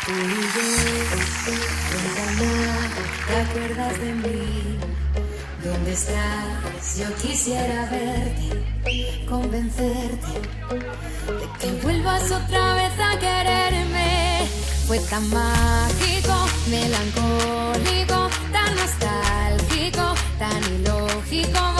Tú y yo, cuéntame, ¿te acuerdas de mí? ¿Dónde estás? Yo quisiera verte, convencerte de que vuelvas otra vez a quererme. Fue tan mágico, melancólico, tan nostálgico, tan ilógico.